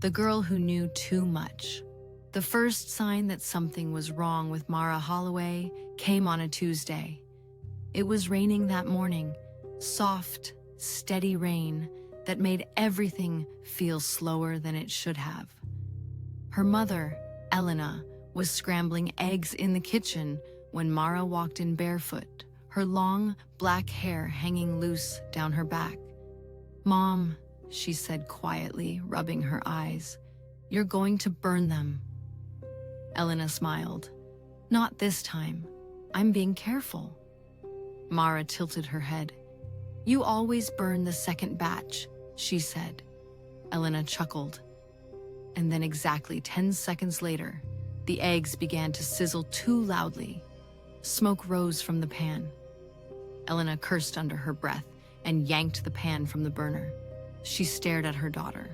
the girl who knew too much. The first sign that something was wrong with Mara Holloway came on a Tuesday. It was raining that morning, soft, steady rain that made everything feel slower than it should have. Her mother, Elena, was scrambling eggs in the kitchen when Mara walked in barefoot, her long, black hair hanging loose down her back. "Mom," she said quietly, rubbing her eyes, "you're going to burn them." Elena smiled. "Not this time. I'm being careful." Mara tilted her head. "You always burn the second batch," she said. Elena chuckled. And then exactly 10 seconds later, the eggs began to sizzle too loudly. Smoke rose from the pan. Elena cursed under her breath and yanked the pan from the burner. She stared at her daughter.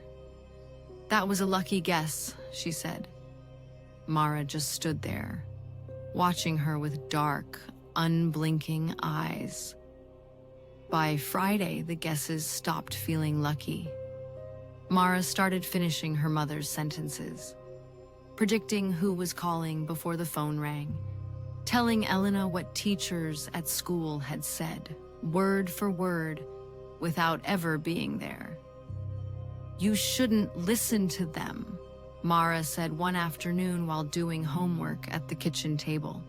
"That was a lucky guess," she said. Mara just stood there, watching her with dark, unblinking eyes. By Friday, the guesses stopped feeling lucky. Mara started finishing her mother's sentences, predicting who was calling before the phone rang, telling Elena what teachers at school had said, word for word, without ever being there. "You shouldn't listen to them," Mara said one afternoon while doing homework at the kitchen table.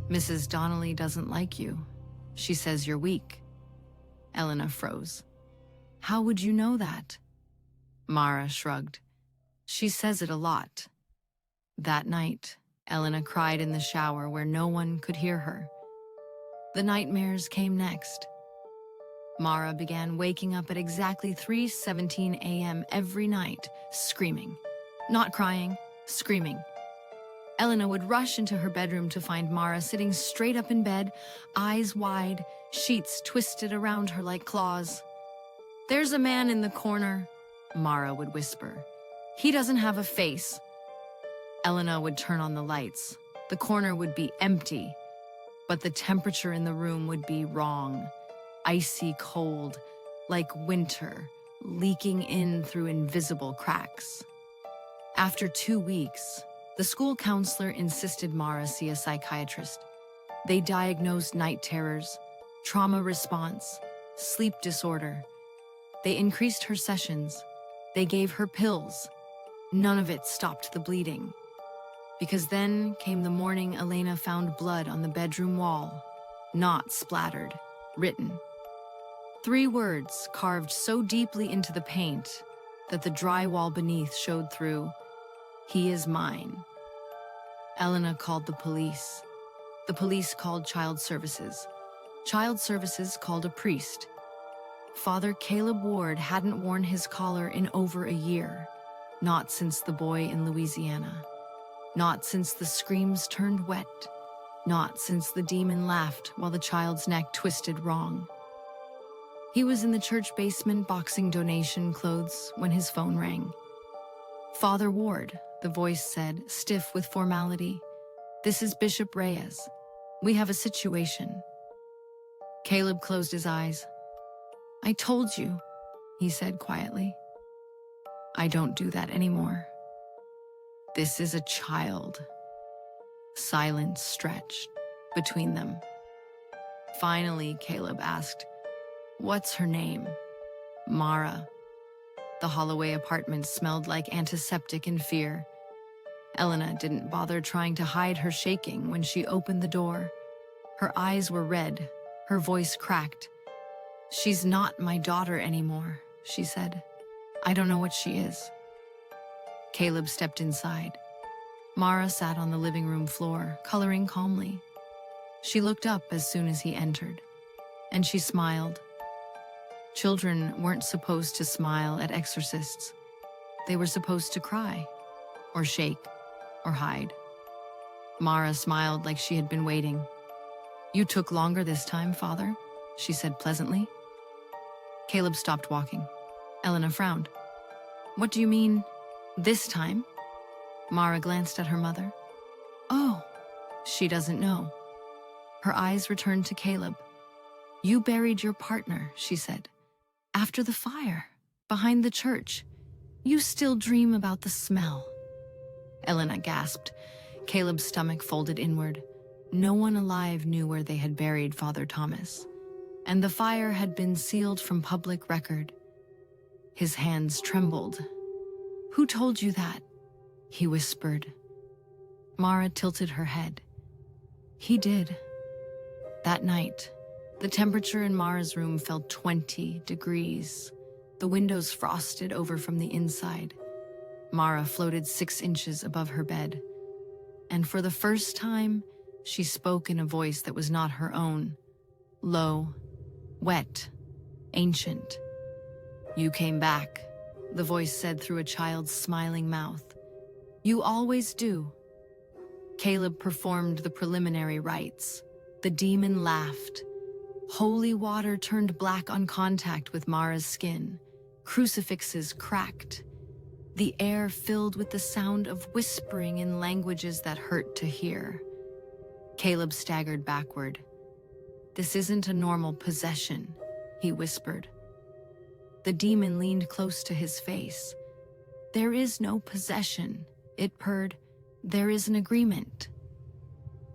"Mrs. Donnelly doesn't like you. She says you're weak." Elena froze. "How would you know that?" Mara shrugged. "She says it a lot." That night, Elena cried in the shower where no one could hear her. The nightmares came next. Mara began waking up at exactly 3:17 a.m. every night, screaming. Not crying, screaming. Elena would rush into her bedroom to find Mara sitting straight up in bed, eyes wide, sheets twisted around her like claws. "There's a man in the corner," Mara would whisper. "He doesn't have a face." Elena would turn on the lights. The corner would be empty, but the temperature in the room would be wrong, icy cold, like winter, leaking in through invisible cracks. After 2 weeks, the school counselor insisted Mara see a psychiatrist. They diagnosed night terrors, trauma response, sleep disorder. They increased her sessions. They gave her pills. None of it stopped the bleeding. Because then came the morning Elena found blood on the bedroom wall, not splattered, written. 3 words carved so deeply into the paint that the drywall beneath showed through. "He is mine." Elena called the police. The police called Child Services. Child Services called a priest. Father Caleb Ward hadn't worn his collar in over a year, not since the boy in Louisiana, not since the screams turned wet, not since the demon laughed while the child's neck twisted wrong. He was in the church basement boxing donation clothes when his phone rang. "Father Ward," the voice said, stiff with formality. "This is Bishop Reyes. We have a situation." Caleb closed his eyes. "I told you," he said quietly. "I don't do that anymore. This is a child." Silence stretched between them. Finally, Caleb asked, "What's her name?" "Mara." The Holloway apartment smelled like antiseptic and fear. Elena didn't bother trying to hide her shaking when she opened the door. Her eyes were red, her voice cracked. "She's not my daughter anymore," she said. "I don't know what she is." Caleb stepped inside. Mara sat on the living room floor, coloring calmly. She looked up as soon as he entered, and she smiled. Children weren't supposed to smile at exorcists. They were supposed to cry, or shake, or hide. Mara smiled like she had been waiting. "You took longer this time, Father," she said pleasantly. Caleb stopped walking. Elena frowned. "What do you mean, this time?" Mara glanced at her mother. "Oh, she doesn't know." Her eyes returned to Caleb. "You buried your partner," she said, "after the fire, behind the church. You still dream about the smell." Elena gasped. Caleb's stomach folded inward. No one alive knew where they had buried Father Thomas, and the fire had been sealed from public record. His hands trembled. "Who told you that?" he whispered. Mara tilted her head. "He did." That night, the temperature in Mara's room fell 20 degrees. The windows frosted over from the inside. Mara floated 6 inches above her bed. And for the first time, she spoke in a voice that was not her own. Low, wet, ancient. "You came back," the voice said through a child's smiling mouth. "You always do." Caleb performed the preliminary rites. The demon laughed. Holy water turned black on contact with Mara's skin. Crucifixes cracked. The air filled with the sound of whispering in languages that hurt to hear. Caleb staggered backward. "This isn't a normal possession," he whispered. The demon leaned close to his face. "There is no possession," it purred. "There is an agreement."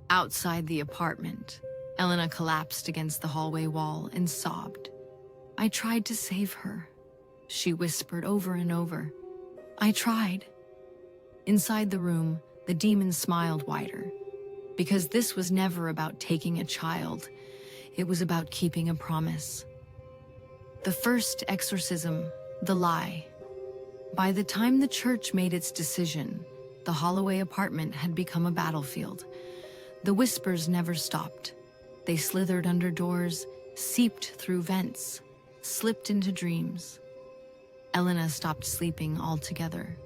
Outside the apartment, Elena collapsed against the hallway wall and sobbed. "I tried to save her," she whispered over and over. "I tried." Inside the room, the demon smiled wider. Because this was never about taking a child. It was about keeping a promise. The first exorcism, the lie. By the time the church made its decision, the Holloway apartment had become a battlefield. The whispers never stopped. They slithered under doors, seeped through vents, slipped into dreams. Elena stopped sleeping altogether.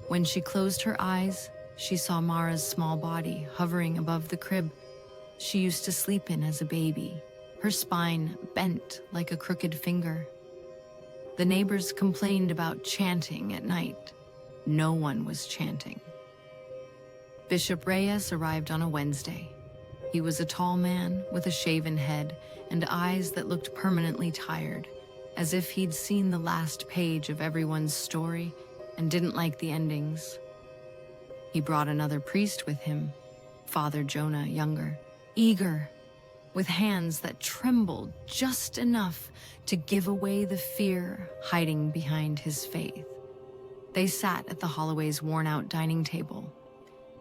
When she closed her eyes, she saw Mara's small body hovering above the crib she used to sleep in as a baby, her spine bent like a crooked finger. The neighbors complained about chanting at night. No one was chanting. Bishop Reyes arrived on a Wednesday. He was a tall man with a shaven head and eyes that looked permanently tired, as if he'd seen the last page of everyone's story and didn't like the endings. He brought another priest with him, Father Jonah Younger, eager, with hands that trembled just enough to give away the fear hiding behind his faith. They sat at the Holloway's worn-out dining table.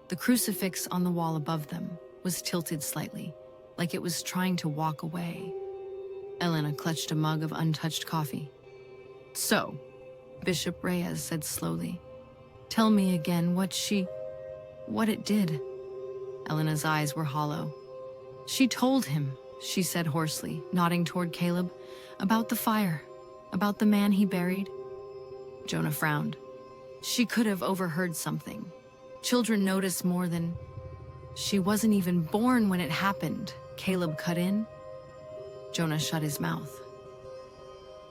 The crucifix on the wall above them was tilted slightly, like it was trying to walk away. Elena clutched a mug of untouched coffee. "So," Bishop Reyes said slowly, "tell me again what it did." Elena's eyes were hollow. "She told him," she said hoarsely, nodding toward Caleb, "about the fire, about the man he buried." Jonah frowned. "She could have overheard something. Children notice more than—" "She wasn't even born when it happened," Caleb cut in. Jonah shut his mouth.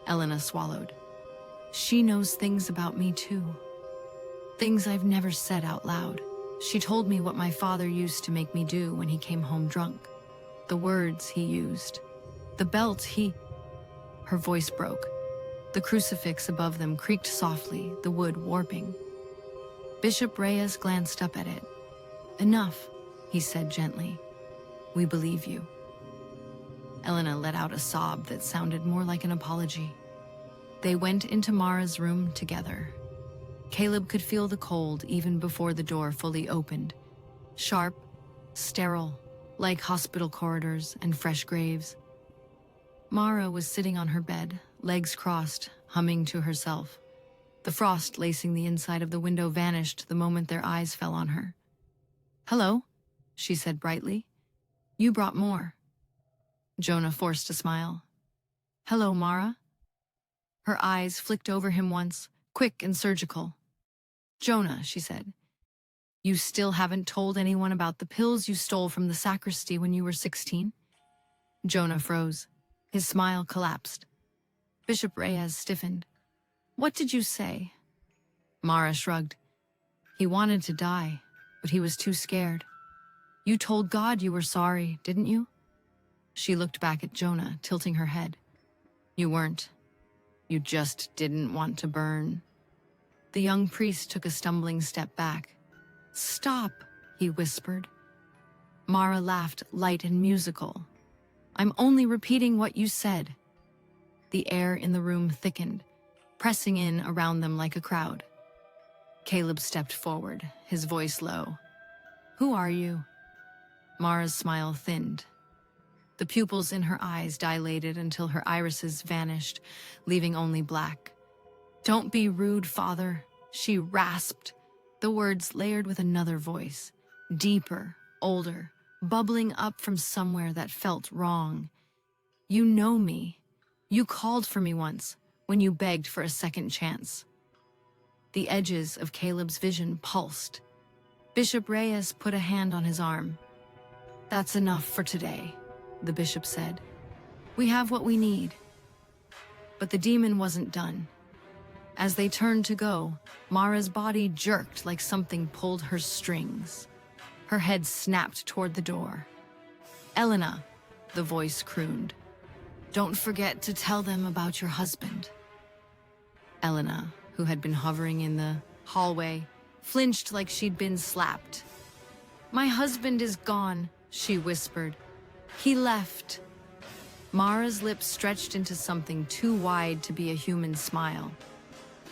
Elena swallowed. "She knows things about me too. Things I've never said out loud. She told me what my father used to make me do when he came home drunk. The words he used. The belt he—" Her voice broke. The crucifix above them creaked softly, the wood warping. Bishop Reyes glanced up at it. "Enough," he said gently. "We believe you." Elena let out a sob that sounded more like an apology. They went into Mara's room together. Caleb could feel the cold even before the door fully opened. Sharp, sterile, like hospital corridors and fresh graves. Mara was sitting on her bed, legs crossed, humming to herself. The frost lacing the inside of the window vanished the moment their eyes fell on her. "Hello," she said brightly. "You brought more." Jonah forced a smile. "Hello, Mara." Her eyes flicked over him once, quick and surgical. "Jonah," she said, "you still haven't told anyone about the pills you stole from the sacristy when you were 16? Jonah froze. His smile collapsed. Bishop Reyes stiffened. "What did you say?" Mara shrugged. "He wanted to die, but he was too scared. You told God you were sorry, didn't you?" She looked back at Jonah, tilting her head. "You weren't. You just didn't want to burn." The young priest took a stumbling step back. "Stop," he whispered. Mara laughed, light and musical. "I'm only repeating what you said." The air in the room thickened, pressing in around them like a crowd. Caleb stepped forward, his voice low. "Who are you?" Mara's smile thinned. The pupils in her eyes dilated until her irises vanished, leaving only black. "Don't be rude, Father," she rasped, the words layered with another voice, deeper, older, bubbling up from somewhere that felt wrong. "You know me. You called for me once, when you begged for a second chance." The edges of Caleb's vision pulsed. Bishop Reyes put a hand on his arm. "That's enough for today," the bishop said. "We have what we need." But the demon wasn't done. As they turned to go, Mara's body jerked like something pulled her strings. Her head snapped toward the door. "Elena," the voice crooned, "don't forget to tell them about your husband." Elena, who had been hovering in the hallway, flinched like she'd been slapped. "My husband is gone," she whispered. "He left." Mara's lips stretched into something too wide to be a human smile.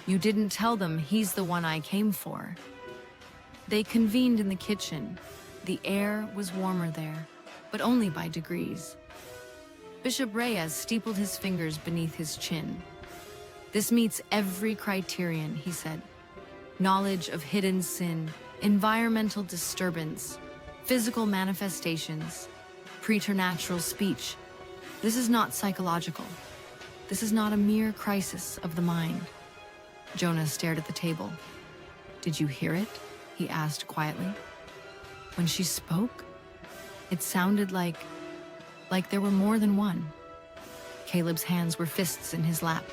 "You didn't tell them he's the one I came for." They convened in the kitchen. The air was warmer there, but only by degrees. Bishop Reyes steepled his fingers beneath his chin. "This meets every criterion," he said. "Knowledge of hidden sin, environmental disturbance, physical manifestations, preternatural speech. This is not psychological. This is not a mere crisis of the mind." Jonah stared at the table. "Did you hear it?" he asked quietly. "When she spoke, it sounded like there were more than one." Caleb's hands were fists in his lap.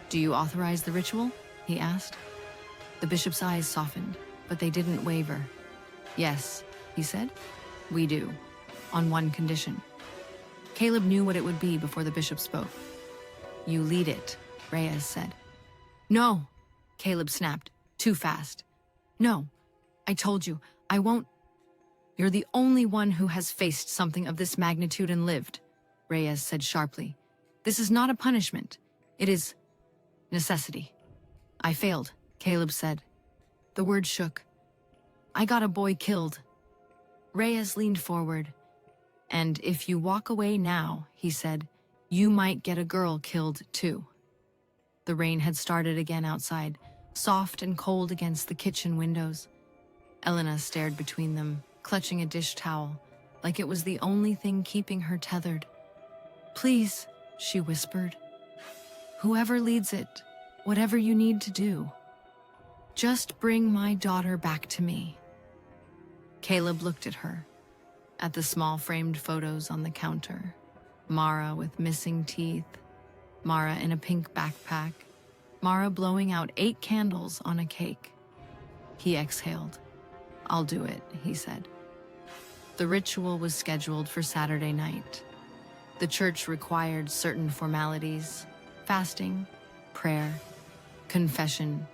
"Do you authorize the ritual?" he asked. The bishop's eyes softened, but they didn't waver. "Yes," he said, "we do, on one condition." Caleb knew what it would be before the bishop spoke. "You lead it," Reyes said. "No," Caleb snapped, too fast. "No, I told you, I won't." "You're the only one who has faced something of this magnitude and lived," Reyes said sharply. "This is not a punishment. It is necessity." "I failed," Caleb said. The word shook. "I got a boy killed." Reyes leaned forward. "And if you walk away now," he said, "you might get a girl killed too." The rain had started again outside, soft and cold against the kitchen windows. Elena stared between them, clutching a dish towel, like it was the only thing keeping her tethered. "Please," she whispered. "Whoever leads it, whatever you need to do, just bring my daughter back to me." Caleb looked at her, at the small framed photos on the counter. Mara with missing teeth, Mara in a pink backpack, Mara blowing out 8 candles on a cake. He exhaled. "I'll do it," he said. The ritual was scheduled for Saturday night. The church required certain formalities: fasting, prayer, confession.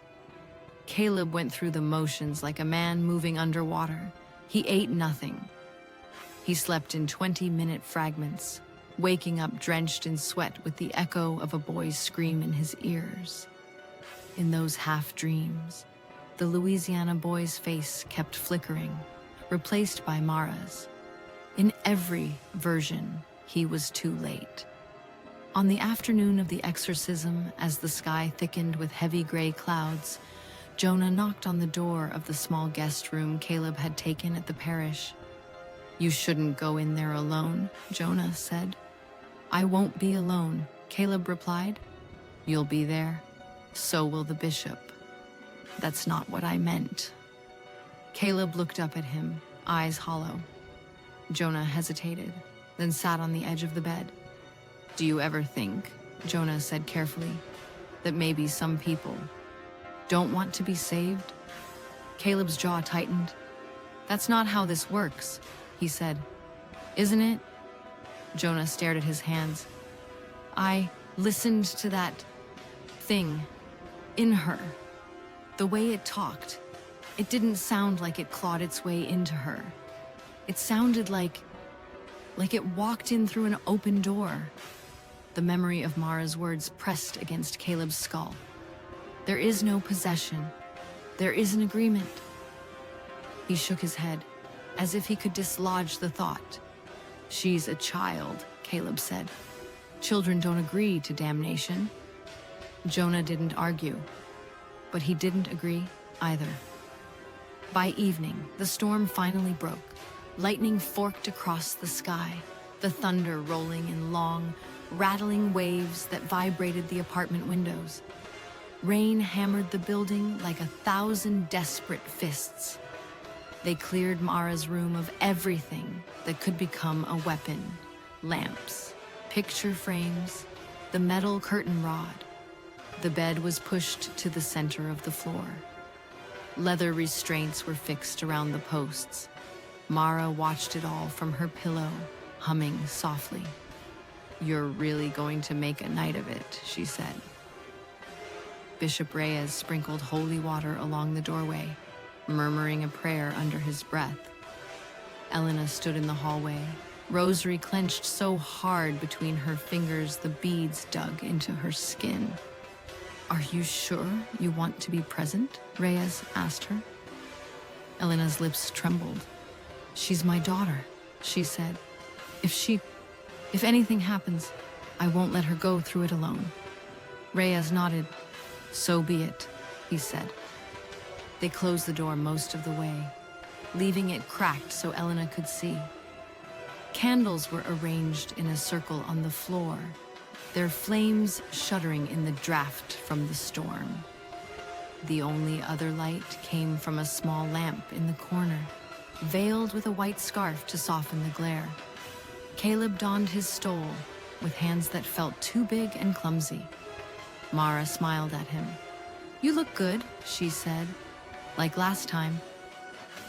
Caleb went through the motions like a man moving underwater. He ate nothing. He slept in 20-minute fragments, waking up drenched in sweat with the echo of a boy's scream in his ears. In those half-dreams, the Louisiana boy's face kept flickering, replaced by Mara's. In every version, he was too late. On the afternoon of the exorcism, as the sky thickened with heavy gray clouds, Jonah knocked on the door of the small guest room Caleb had taken at the parish. "You shouldn't go in there alone," Jonah said. "I won't be alone," Caleb replied. "You'll be there. So will the bishop." "That's not what I meant." Caleb looked up at him, eyes hollow. Jonah hesitated, then sat on the edge of the bed. "Do you ever think," Jonah said carefully, "that maybe some people don't want to be saved?" Caleb's jaw tightened. "That's not how this works," he said. "Isn't it?" Jonah stared at his hands. "I listened to that thing in her. The way it talked, it didn't sound like it clawed its way into her. It sounded like it walked in through an open door. The memory of Mara's words pressed against Caleb's skull. There is no possession. There is an agreement. He shook his head, as if he could dislodge the thought. She's a child, Caleb said. Children don't agree to damnation. Jonah didn't argue, but he didn't agree either. By evening, the storm finally broke. Lightning forked across the sky, the thunder rolling in long, rattling waves that vibrated the apartment windows. Rain hammered the building like 1,000 desperate fists. They cleared Mara's room of everything that could become a weapon. Lamps, picture frames, the metal curtain rod. The bed was pushed to the center of the floor. Leather restraints were fixed around the posts. Mara watched it all from her pillow, humming softly. "You're really going to make a night of it," she said. Bishop Reyes sprinkled holy water along the doorway, murmuring a prayer under his breath. Elena stood in the hallway, rosary clenched so hard between her fingers the beads dug into her skin. "Are you sure you want to be present?" Reyes asked her. Elena's lips trembled. "She's my daughter," she said. If anything happens, I won't let her go through it alone." Reyes nodded. "So be it," he said. They closed the door most of the way, leaving it cracked so Elena could see. Candles were arranged in a circle on the floor, their flames shuddering in the draft from the storm. The only other light came from a small lamp in the corner, veiled with a white scarf to soften the glare. Caleb donned his stole with hands that felt too big and clumsy. Mara smiled at him. "You look good," she said, "like last time."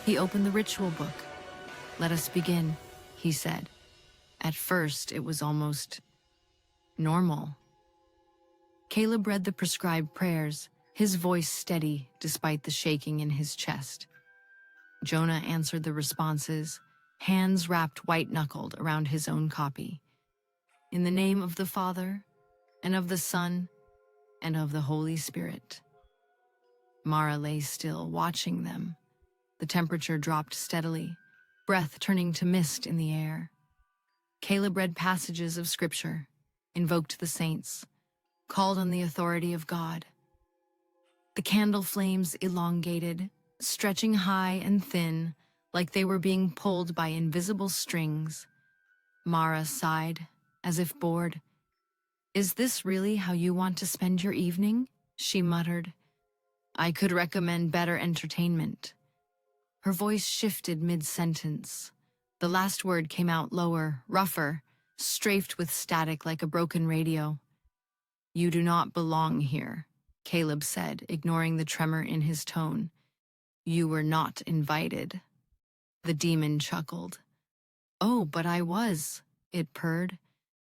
He opened the ritual book. "Let us begin," he said. At first, it was almost normal. Caleb read the prescribed prayers, his voice steady despite the shaking in his chest. Jonah answered the responses, hands wrapped white-knuckled around his own copy. "In the name of the Father, and of the Son, and of the Holy Spirit." Mara lay still, watching them. The temperature dropped steadily, breath turning to mist in the air. Caleb read passages of scripture, invoked the saints, called on the authority of God. The candle flames elongated, stretching high and thin, like they were being pulled by invisible strings. Mara sighed, as if bored. "Is this really how you want to spend your evening?" she muttered. "I could recommend better entertainment." Her voice shifted mid-sentence. The last word came out lower, rougher, strafed with static like a broken radio. "You do not belong here," Caleb said, ignoring the tremor in his tone. "You were not invited." The demon chuckled. "Oh, but I was," it purred.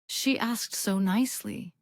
"She asked so nicely."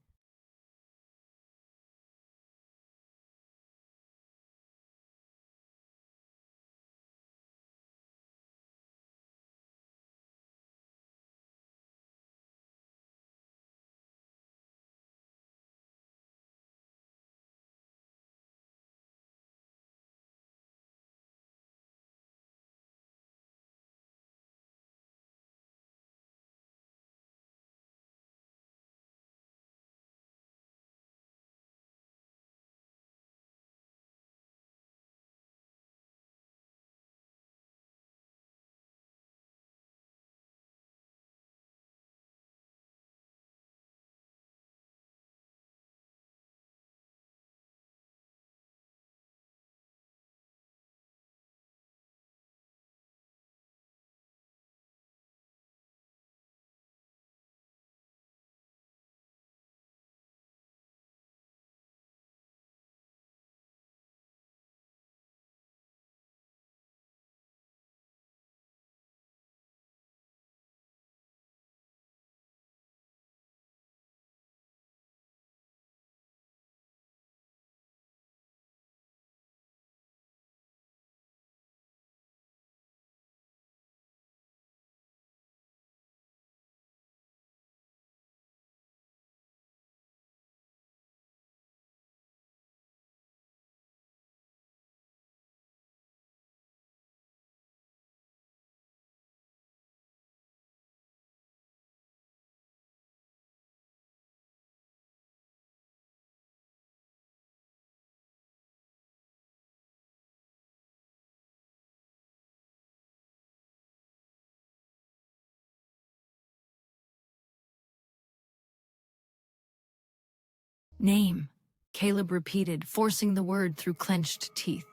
Name, Caleb repeated, forcing the word through clenched teeth.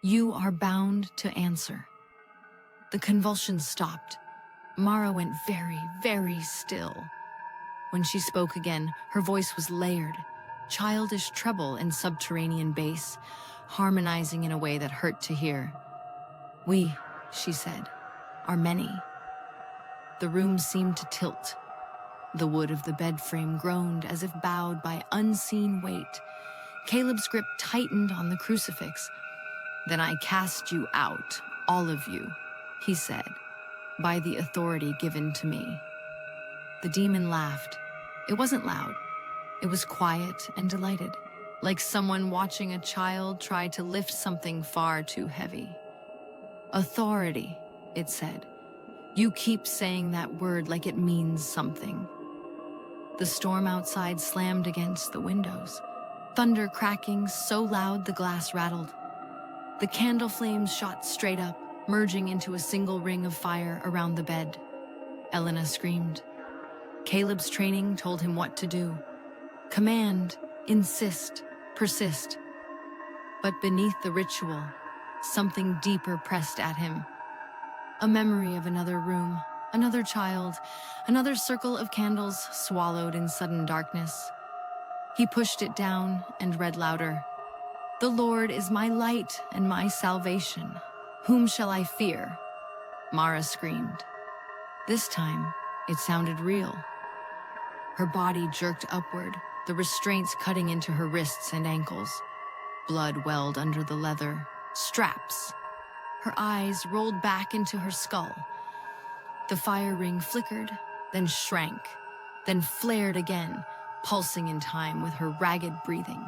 You are bound to answer. The convulsions stopped. Mara went very, very still. When she spoke again, her voice was layered, childish treble and subterranean bass, harmonizing in a way that hurt to hear. We, she said, are many. The room seemed to tilt. The wood of the bed frame groaned as if bowed by unseen weight. Caleb's grip tightened on the crucifix. Then I cast you out, all of you, he said, by the authority given to me. The demon laughed. It wasn't loud. It was quiet and delighted, like someone watching a child try to lift something far too heavy. Authority, it said. You keep saying that word like it means something. The storm outside slammed against the windows, thunder cracking so loud the glass rattled. The candle flames shot straight up, merging into a single ring of fire around the bed. Elena screamed. Caleb's training told him what to do. Command, insist, persist. But beneath the ritual, something deeper pressed at him. A memory of another room, another child, another circle of candles swallowed in sudden darkness. He pushed it down and read louder. The Lord is my light and my salvation. Whom shall I fear? Mara screamed. This time, it sounded real. Her body jerked upward, the restraints cutting into her wrists and ankles. Blood welled under the leather straps. Her eyes rolled back into her skull. The fire ring flickered, then shrank, then flared again, pulsing in time with her ragged breathing.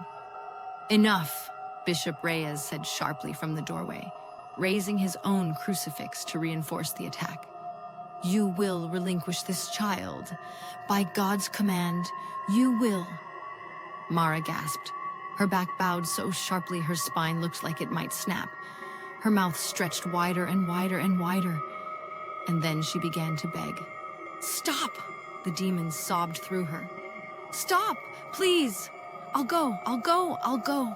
Enough, Bishop Reyes said sharply from the doorway, raising his own crucifix to reinforce the attack. You will relinquish this child. By God's command, you will. Mara gasped. Her back bowed so sharply her spine looked like it might snap. Her mouth stretched wider and wider and wider. And then she began to beg. Stop! The demon sobbed through her. Stop! Please! I'll go! I'll go! I'll go!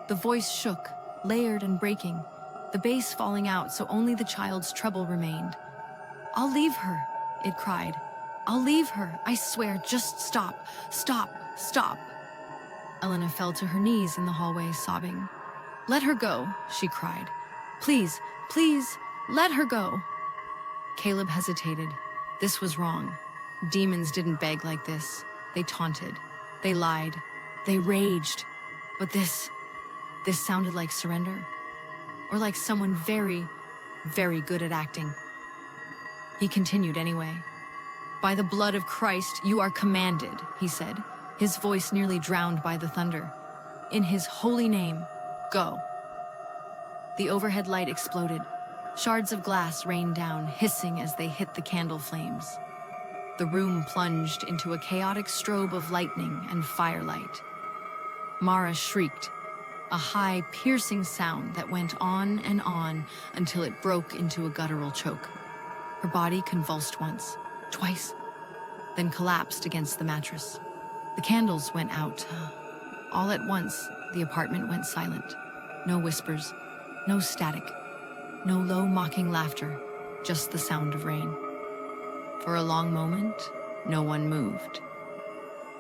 The voice shook, layered and breaking, the bass falling out so only the child's treble remained. I'll leave her, it cried. I'll leave her, I swear, just stop, stop, stop. Elena fell to her knees in the hallway, sobbing. Let her go, she cried. Please, please, let her go. Caleb hesitated. This was wrong. Demons didn't beg like this. They taunted. They lied. They raged. But this sounded like surrender. Or like someone very, very good at acting. He continued anyway. By the blood of Christ, you are commanded, he said, his voice nearly drowned by the thunder. In his holy name, go. The overhead light exploded. Shards of glass rained down, hissing as they hit the candle flames. The room plunged into a chaotic strobe of lightning and firelight. Mara shrieked, a high, piercing sound that went on until it broke into a guttural choke. Her body convulsed once, twice, then collapsed against the mattress. The candles went out. All at once, the apartment went silent. No whispers, no static, no low mocking laughter, just the sound of rain. For a long moment, no one moved.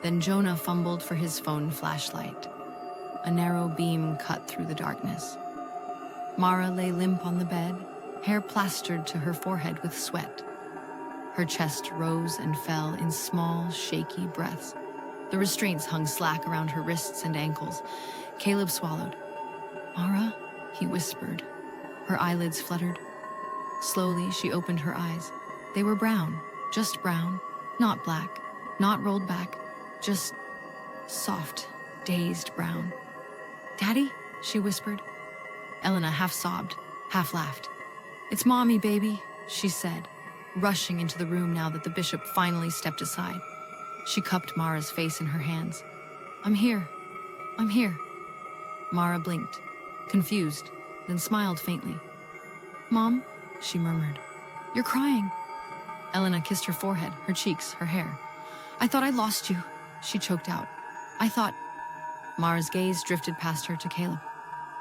Then Jonah fumbled for his phone flashlight. A narrow beam cut through the darkness. Mara lay limp on the bed, hair plastered to her forehead with sweat. Her chest rose and fell in small, shaky breaths. The restraints hung slack around her wrists and ankles. Caleb swallowed. Mara, he whispered. Her eyelids fluttered. Slowly, she opened her eyes. They were brown, just brown, not black, not rolled back, just soft, dazed brown. Daddy? She whispered. Elena half sobbed, half laughed. It's Mommy, baby, she said, rushing into the room now that the bishop finally stepped aside. She cupped Mara's face in her hands. I'm here. I'm here. Mara blinked, confused, then smiled faintly. Mom, she murmured. You're crying. Elena kissed her forehead, her cheeks, her hair. I thought I lost you, she choked out. I thought... Mara's gaze drifted past her to Caleb.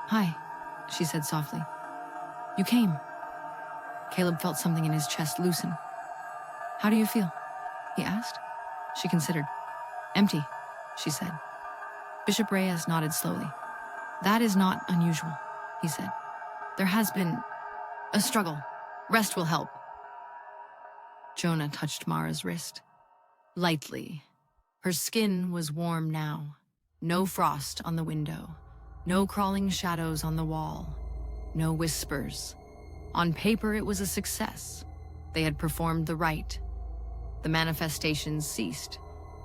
"Hi," she said softly. "You came." Caleb felt something in his chest loosen. "How do you feel?" he asked. She considered. "Empty," she said. Bishop Reyes nodded slowly. "That is not unusual," he said. "There has been a struggle. Rest will help." Jonah touched Mara's wrist. Lightly. Her skin was warm now. No frost on the window. No crawling shadows on the wall. No whispers. On paper, it was a success. They had performed the rite. The manifestations ceased.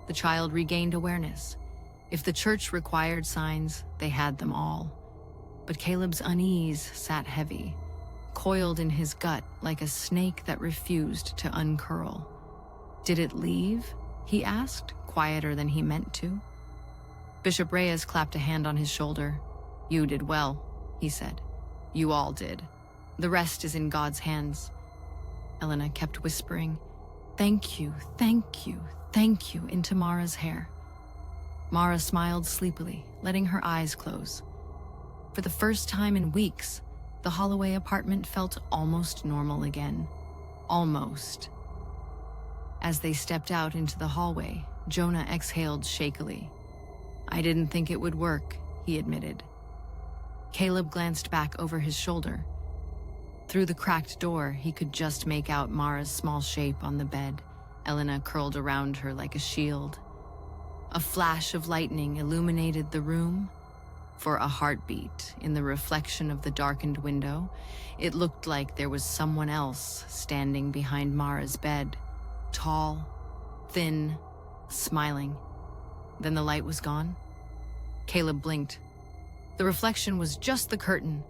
The child regained awareness. If the church required signs, they had them all. But Caleb's unease sat heavy, coiled in his gut like a snake that refused to uncurl. "Did it leave?" he asked, quieter than he meant to. Bishop Reyes clapped a hand on his shoulder. "You did well," he said. "You all did. The rest is in God's hands." Elena kept whispering, "Thank you, thank you, thank you," into Mara's hair. Mara smiled sleepily, letting her eyes close. For the first time in weeks, the Holloway apartment felt almost normal again. Almost. As they stepped out into the hallway, Jonah exhaled shakily. "I didn't think it would work," he admitted. Caleb glanced back over his shoulder. Through the cracked door, he could just make out Mara's small shape on the bed, Elena curled around her like a shield. A flash of lightning illuminated the room. For a heartbeat, in the reflection of the darkened window, it looked like there was someone else standing behind Mara's bed, tall, thin, smiling. Then the light was gone. Caleb blinked. The reflection was just the curtain.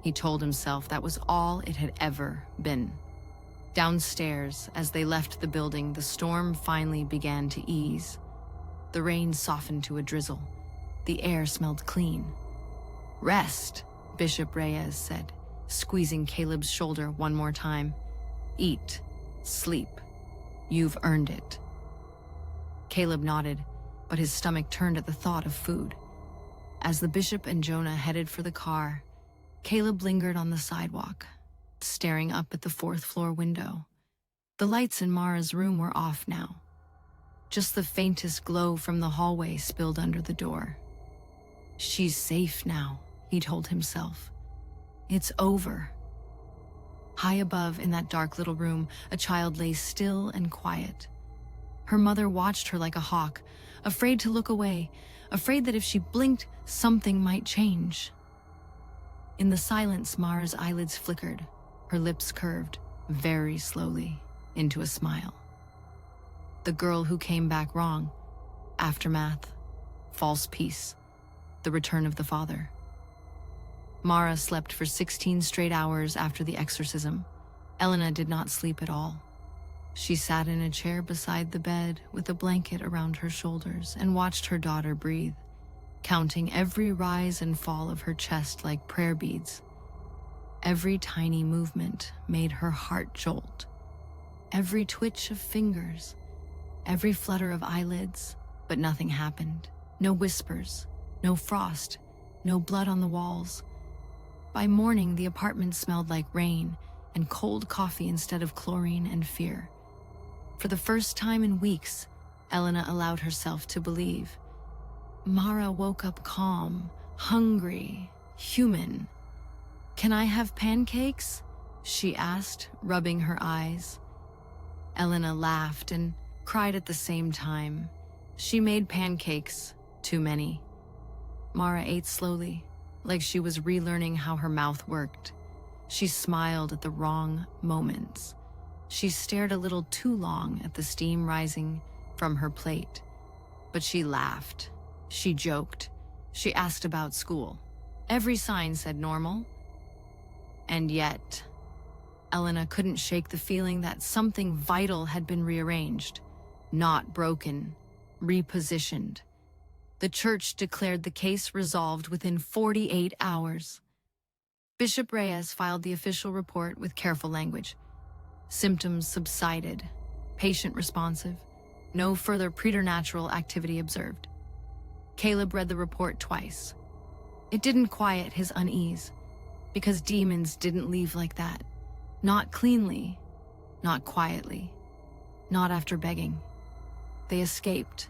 He told himself that was all it had ever been. Downstairs, as they left the building, the storm finally began to ease. The rain softened to a drizzle. The air smelled clean. "Rest," Bishop Reyes said, squeezing Caleb's shoulder one more time. "Eat. Sleep. You've earned it." Caleb nodded, but his stomach turned at the thought of food. As the bishop and Jonah headed for the car, Caleb lingered on the sidewalk, staring up at the fourth-floor window. The lights in Mara's room were off now. Just the faintest glow from the hallway spilled under the door. "She's safe now," he told himself. "It's over." High above, in that dark little room, a child lay still and quiet. Her mother watched her like a hawk, afraid to look away, afraid that if she blinked, something might change. In the silence, Mara's eyelids flickered, her lips curved, very slowly, into a smile. The girl who came back wrong. Aftermath. False peace. The return of the father. Mara slept for 16 straight hours after the exorcism. Elena did not sleep at all. She sat in a chair beside the bed with a blanket around her shoulders and watched her daughter breathe, counting every rise and fall of her chest like prayer beads. Every tiny movement made her heart jolt. Every twitch of fingers, every flutter of eyelids, but nothing happened. No whispers, no frost, no blood on the walls. By morning, the apartment smelled like rain and cold coffee instead of chlorine and fear. For the first time in weeks, Elena allowed herself to believe. Mara woke up calm, hungry, human. "Can I have pancakes?" she asked, rubbing her eyes. Elena laughed and cried at the same time. She made pancakes, too many. Mara ate slowly, like she was relearning how her mouth worked. She smiled at the wrong moments. She stared a little too long at the steam rising from her plate. But she laughed. She joked. She asked about school. Every sign said normal. And yet, Elena couldn't shake the feeling that something vital had been rearranged, not broken, repositioned. The church declared the case resolved within 48 hours. Bishop Reyes filed the official report with careful language. Symptoms subsided, patient responsive, no further preternatural activity observed. Caleb read the report twice. It didn't quiet his unease, because demons didn't leave like that. Not cleanly, not quietly, not after begging. They escaped,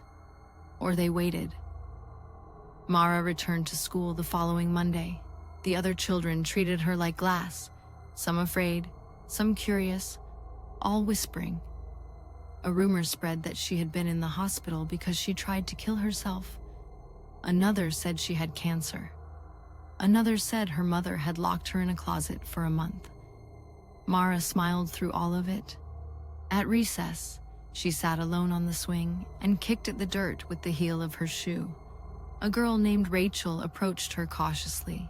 or they waited. Mara returned to school the following Monday. The other children treated her like glass, some afraid, some curious, all whispering. A rumor spread that she had been in the hospital because she tried to kill herself. Another said she had cancer. Another said her mother had locked her in a closet for a month. Mara smiled through all of it. At recess, she sat alone on the swing and kicked at the dirt with the heel of her shoe. A girl named Rachel approached her cautiously.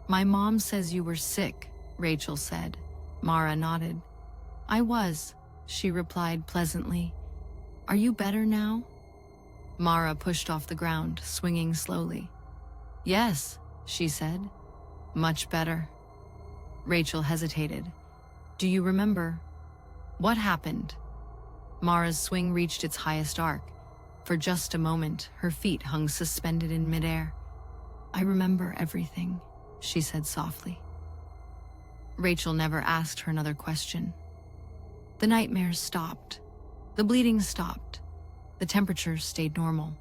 "My mom says you were sick," Rachel said. Mara nodded. "I was," she replied pleasantly. "Are you better now?" Mara pushed off the ground, swinging slowly. "Yes," she said. "Much better." Rachel hesitated. "Do you remember? What happened?" Mara's swing reached its highest arc. For just a moment, her feet hung suspended in midair. "I remember everything," she said softly. Rachel never asked her another question. The nightmares stopped. The bleeding stopped. The temperature stayed normal.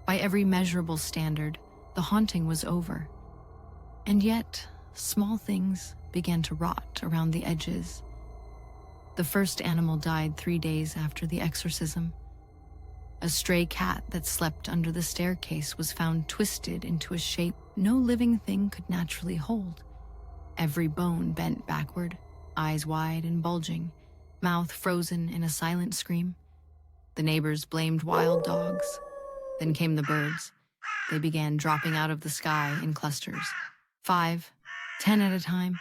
By every measurable standard, the haunting was over. And yet, small things began to rot around the edges. The first animal died 3 days after the exorcism. A stray cat that slept under the staircase was found twisted into a shape no living thing could naturally hold. Every bone bent backward, eyes wide and bulging, mouth frozen in a silent scream. The neighbors blamed wild dogs. Then came the birds. They began dropping out of the sky in clusters, 5, 10 at a time,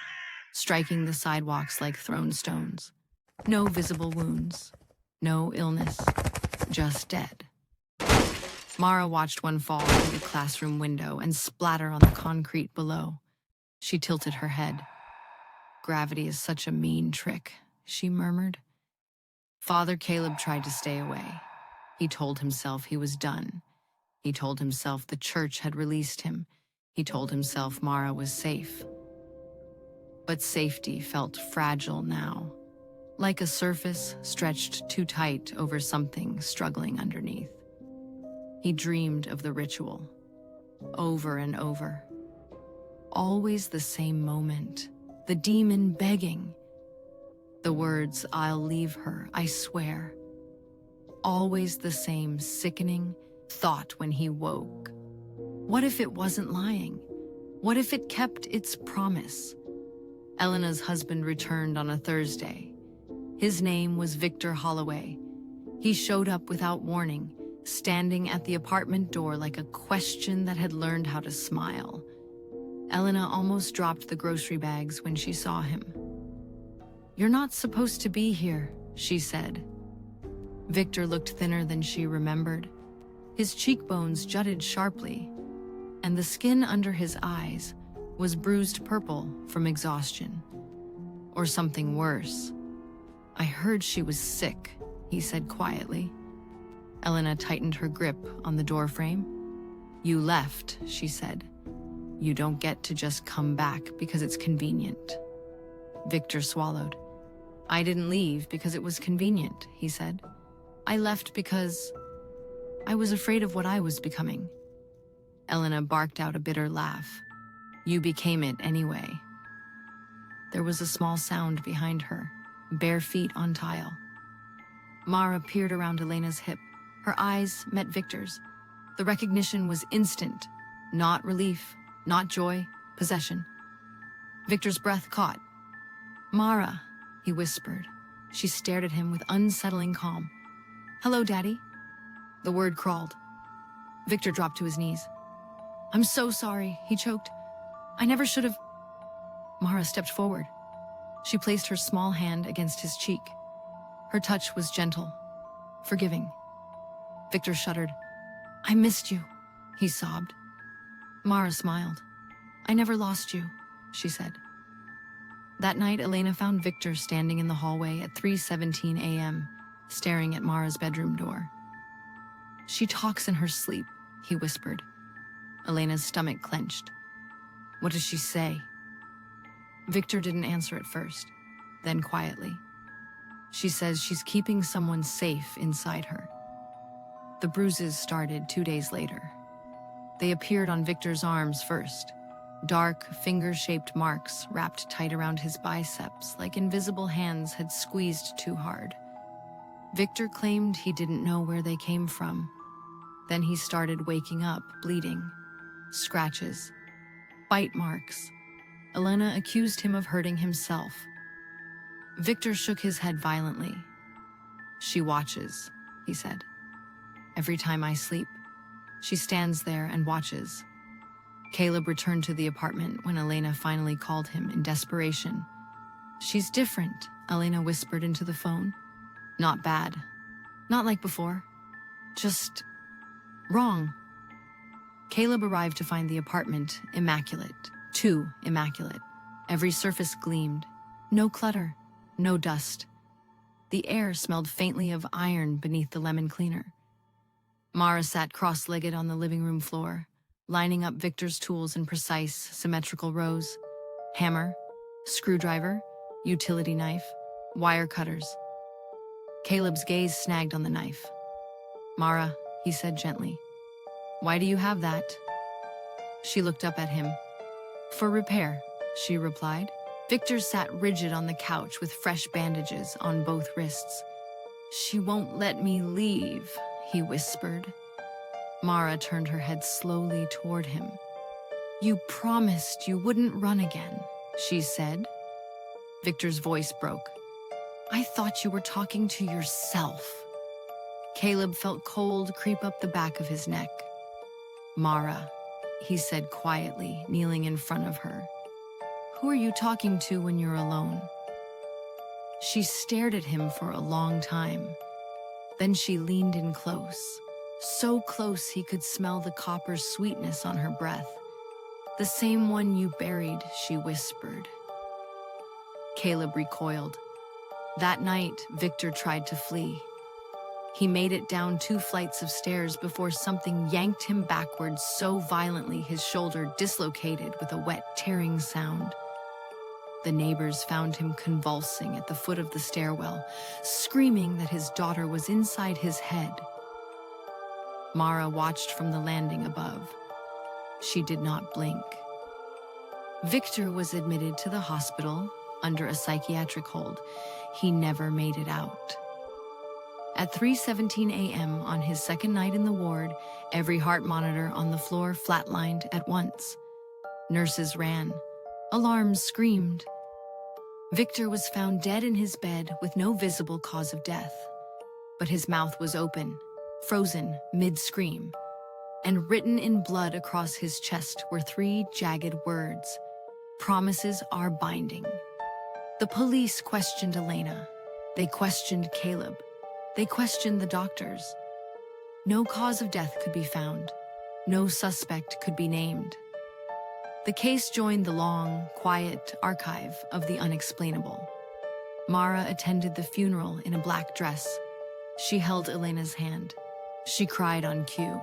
striking the sidewalks like thrown stones. No visible wounds, no illness, just dead. Mara watched one fall through the classroom window and splatter on the concrete below. She tilted her head. "Gravity is such a mean trick," she murmured. Father Caleb tried to stay away. He told himself he was done. He told himself the church had released him. He told himself Mara was safe. But safety felt fragile now, like a surface stretched too tight over something struggling underneath. He dreamed of the ritual, over and over. Always the same moment, the demon begging. The words, "I'll leave her, I swear." Always the same sickening thought when he woke. What if it wasn't lying? What if it kept its promise? Elena's husband returned on a Thursday. His name was Victor Holloway. He showed up without warning, standing at the apartment door like a question that had learned how to smile. Elena almost dropped the grocery bags when she saw him. "You're not supposed to be here," she said. Victor looked thinner than she remembered. His cheekbones jutted sharply, and the skin under his eyes was bruised purple from exhaustion. Or something worse. "I heard she was sick," he said quietly. Elena tightened her grip on the doorframe. "You left," she said. "You don't get to just come back because it's convenient." Victor swallowed. "I didn't leave because it was convenient," he said. "I left because I was afraid of what I was becoming." Elena barked out a bitter laugh. "You became it anyway." There was a small sound behind her, bare feet on tile. Mara peered around Elena's hip. Her eyes met Victor's. The recognition was instant. Not relief, not joy, possession. Victor's breath caught. "Mara," he whispered. She stared at him with unsettling calm. "Hello, Daddy." The word crawled. Victor dropped to his knees. "I'm so sorry," he choked. "I never should have." Mara stepped forward. She placed her small hand against his cheek. Her touch was gentle, forgiving. Victor shuddered. "I missed you," he sobbed. Mara smiled. "I never lost you," she said. That night, Elena found Victor standing in the hallway at 3:17 a.m., staring at Mara's bedroom door. "She talks in her sleep," he whispered. Elena's stomach clenched. What does she say? Victor didn't answer at first, then quietly. She says she's keeping someone safe inside her. The bruises started 2 days later. They appeared on Victor's arms first, dark, finger-shaped marks wrapped tight around his biceps like invisible hands had squeezed too hard. Victor claimed he didn't know where they came from. Then he started waking up, bleeding. Scratches. Bite marks. Elena accused him of hurting himself. Victor shook his head violently. She watches, he said. Every time I sleep, she stands there and watches. Caleb returned to the apartment when Elena finally called him in desperation. She's different, Elena whispered into the phone. Not bad. Not like before. Just wrong. Caleb arrived to find the apartment immaculate. Too immaculate. Every surface gleamed. No clutter. No dust. The air smelled faintly of iron beneath the lemon cleaner. Mara sat cross-legged on the living room floor, lining up Victor's tools in precise, symmetrical rows. Hammer, screwdriver, utility knife, wire cutters. Caleb's gaze snagged on the knife. Mara, he said gently, why do you have that? She looked up at him. For repair, she replied. Victor sat rigid on the couch with fresh bandages on both wrists. She won't let me leave, he whispered. Mara turned her head slowly toward him. You promised you wouldn't run again, she said. Victor's voice broke. I thought you were talking to yourself. Caleb felt cold creep up the back of his neck. Mara, he said quietly, kneeling in front of her. Who are you talking to when you're alone? She stared at him for a long time. Then she leaned in close, so close he could smell the copper sweetness on her breath. The same one you buried, she whispered. Caleb recoiled. That night, Victor tried to flee. He made it down 2 flights of stairs before something yanked him backwards so violently his shoulder dislocated with a wet, tearing sound. The neighbors found him convulsing at the foot of the stairwell, screaming that his daughter was inside his head. Mara watched from the landing above. She did not blink. Victor was admitted to the hospital under a psychiatric hold. He never made it out. At 3:17 a.m. on his second night in the ward, every heart monitor on the floor flatlined at once. Nurses ran. Alarms screamed. Victor was found dead in his bed with no visible cause of death. But his mouth was open, frozen mid-scream, and written in blood across his chest were 3 jagged words. Promises are binding. The police questioned Elena. They questioned Caleb. They questioned the doctors. No cause of death could be found. No suspect could be named. The case joined the long, quiet archive of the unexplainable. Mara attended the funeral in a black dress. She held Elena's hand. She cried on cue.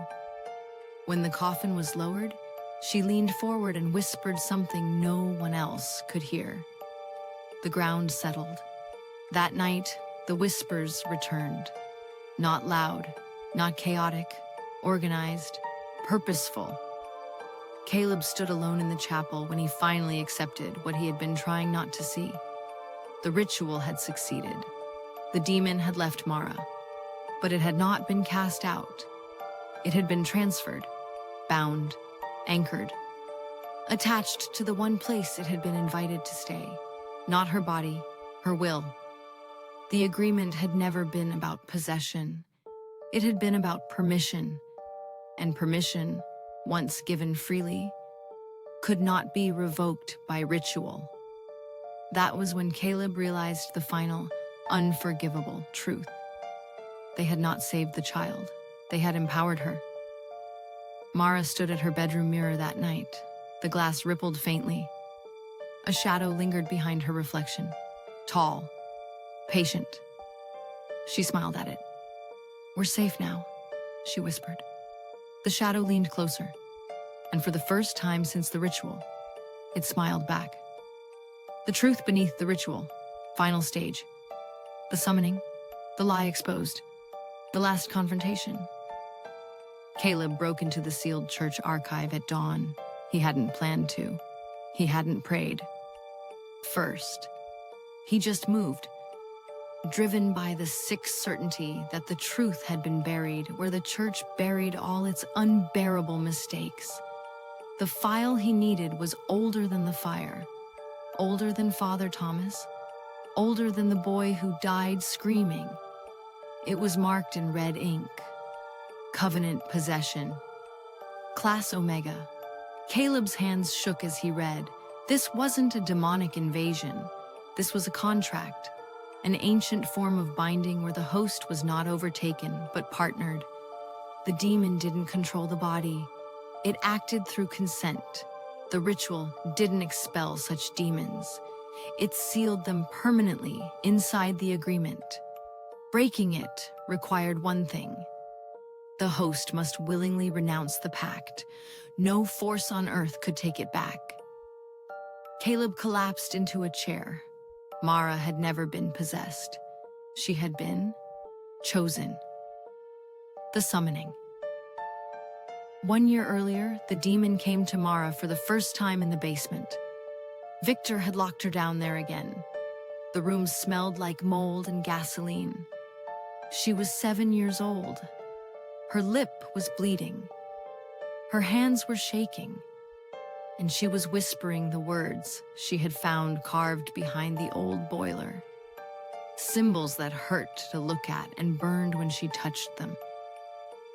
When the coffin was lowered, she leaned forward and whispered something no one else could hear. The ground settled. That night, the whispers returned. Not loud, not chaotic, organized, purposeful. Caleb stood alone in the chapel when he finally accepted what he had been trying not to see. The ritual had succeeded. The demon had left Mara, but it had not been cast out. It had been transferred, bound, anchored, attached to the one place it had been invited to stay. Not her body, her will. The agreement had never been about possession. It had been about permission, and permission, once given freely, could not be revoked by ritual. That was when Caleb realized the final, unforgivable truth. They had not saved the child. They had empowered her. Mara stood at her bedroom mirror that night. The glass rippled faintly. A shadow lingered behind her reflection. Tall, patient. She smiled at it. We're safe now, she whispered. The shadow leaned closer, and for the first time since the ritual, it smiled back. The truth beneath the ritual, final stage. The summoning, the lie exposed, the last confrontation. Caleb broke into the sealed church archive at dawn. He hadn't planned to. He hadn't prayed. First, he just moved, driven by the sick certainty that the truth had been buried where the church buried all its unbearable mistakes. The file he needed was older than the fire, older than Father Thomas, older than the boy who died screaming. It was marked in red ink. Covenant possession. Class Omega. Caleb's hands shook as he read. This wasn't a demonic invasion. This was a contract, an ancient form of binding where the host was not overtaken, but partnered. The demon didn't control the body. It acted through consent. The ritual didn't expel such demons. It sealed them permanently inside the agreement. Breaking it required one thing. The host must willingly renounce the pact. No force on earth could take it back. Caleb collapsed into a chair. Mara had never been possessed. She had been chosen. The summoning. 1 year earlier, the demon came to Mara for the first time in the basement. Victor had locked her down there again. The room smelled like mold and gasoline. She was 7 years old. Her lip was bleeding. Her hands were shaking, and she was whispering the words she had found carved behind the old boiler. Symbols that hurt to look at and burned when she touched them.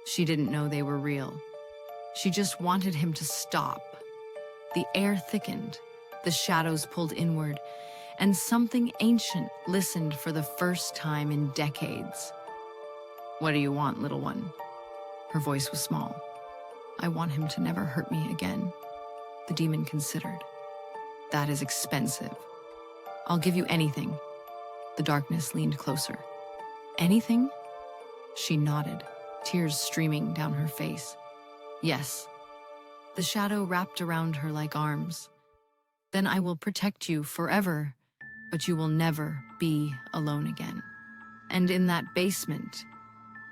She didn't know they were real. She just wanted him to stop. The air thickened, the shadows pulled inward, and something ancient listened for the first time in decades. "What do you want, little one?" Her voice was small. "I want him to never hurt me again." The demon considered. "That is expensive. I'll give you anything." The darkness leaned closer. "Anything?" She nodded, tears streaming down her face. "Yes." The shadow wrapped around her like arms. "Then I will protect you forever, but you will never be alone again." And in that basement,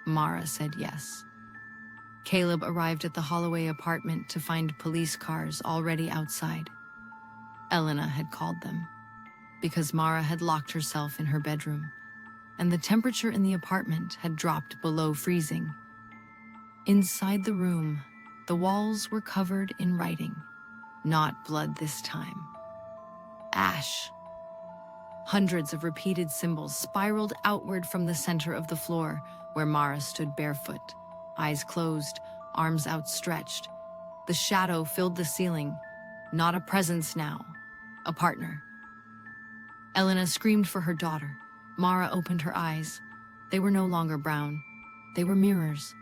Mara said yes. Caleb arrived at the Holloway apartment to find police cars already outside. Elena had called them, because Mara had locked herself in her bedroom, and the temperature in the apartment had dropped below freezing. Inside the room, the walls were covered in writing, not blood this time. Ash. Hundreds of repeated symbols spiraled outward from the center of the floor, where Mara stood barefoot, eyes closed, arms outstretched. The shadow filled the ceiling. Not a presence now, a partner. Elena screamed for her daughter. Mara opened her eyes. They were no longer brown. They were mirrors,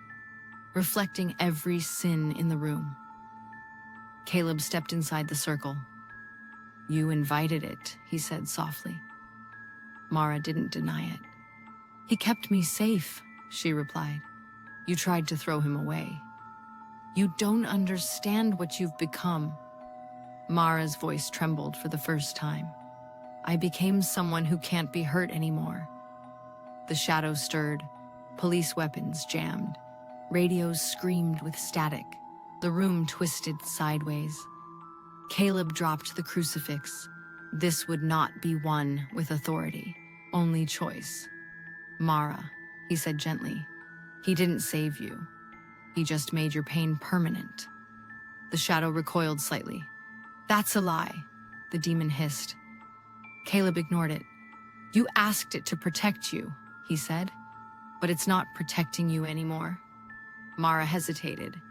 reflecting every sin in the room. Caleb stepped inside the circle. "You invited it," he said softly. Mara didn't deny it. "He kept me safe," she replied. "You tried to throw him away. You don't understand what you've become." Mara's voice trembled for the first time. "I became someone who can't be hurt anymore." The shadow stirred. Police weapons jammed. Radios screamed with static. The room twisted sideways. Caleb dropped the crucifix. This would not be one with authority, only choice. "Mara," he said gently, "he didn't save you. He just made your pain permanent." The shadow recoiled slightly. "That's a lie," the demon hissed. Caleb ignored it. "You asked it to protect you," he said, "but it's not protecting you anymore." Mara hesitated.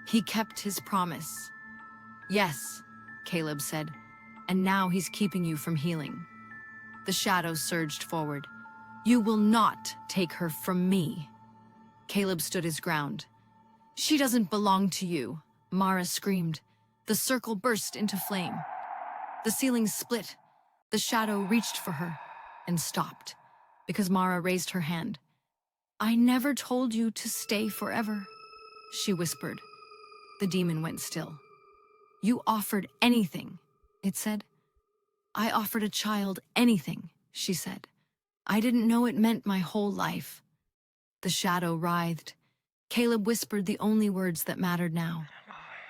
"He kept his promise." "Yes," Caleb said, "and now he's keeping you from healing." The shadow surged forward. "You will not take her from me." Caleb stood his ground. "She doesn't belong to you," Mara screamed. The circle burst into flame. The ceiling split. The shadow reached for her and stopped, because Mara raised her hand. "I never told you to stay forever," she whispered. The demon went still. "You offered anything," it said. "I offered a child anything," she said. "I didn't know it meant my whole life." The shadow writhed. Caleb whispered the only words that mattered now.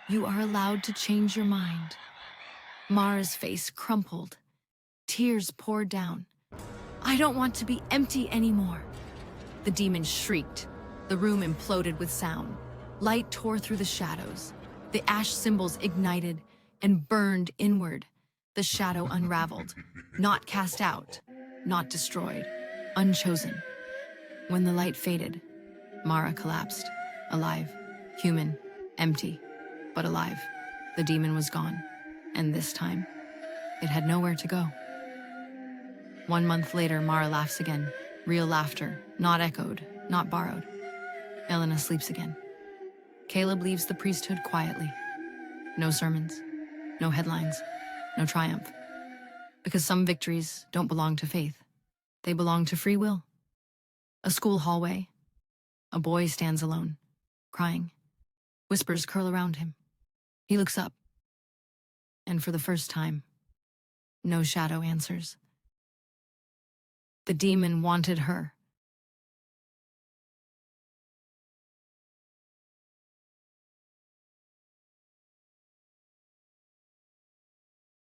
"You are allowed to change your mind." Mara's face crumpled. Tears poured down. "I don't want to be empty anymore." The demon shrieked. The room imploded with sound. Light tore through the shadows. The ash symbols ignited and burned inward. The shadow unraveled, not cast out, not destroyed, unchosen. When the light faded, Mara collapsed, alive, human, empty, but alive. The demon was gone, and this time, it had nowhere to go. 1 month later, Mara laughs again. Real laughter, not echoed, not borrowed. Elena sleeps again. Caleb leaves the priesthood quietly. No sermons, no headlines, no triumph. Because some victories don't belong to faith. They belong to free will. A school hallway. A boy stands alone, crying. Whispers curl around him. He looks up. And for the first time, no shadow answers. The demon wanted her.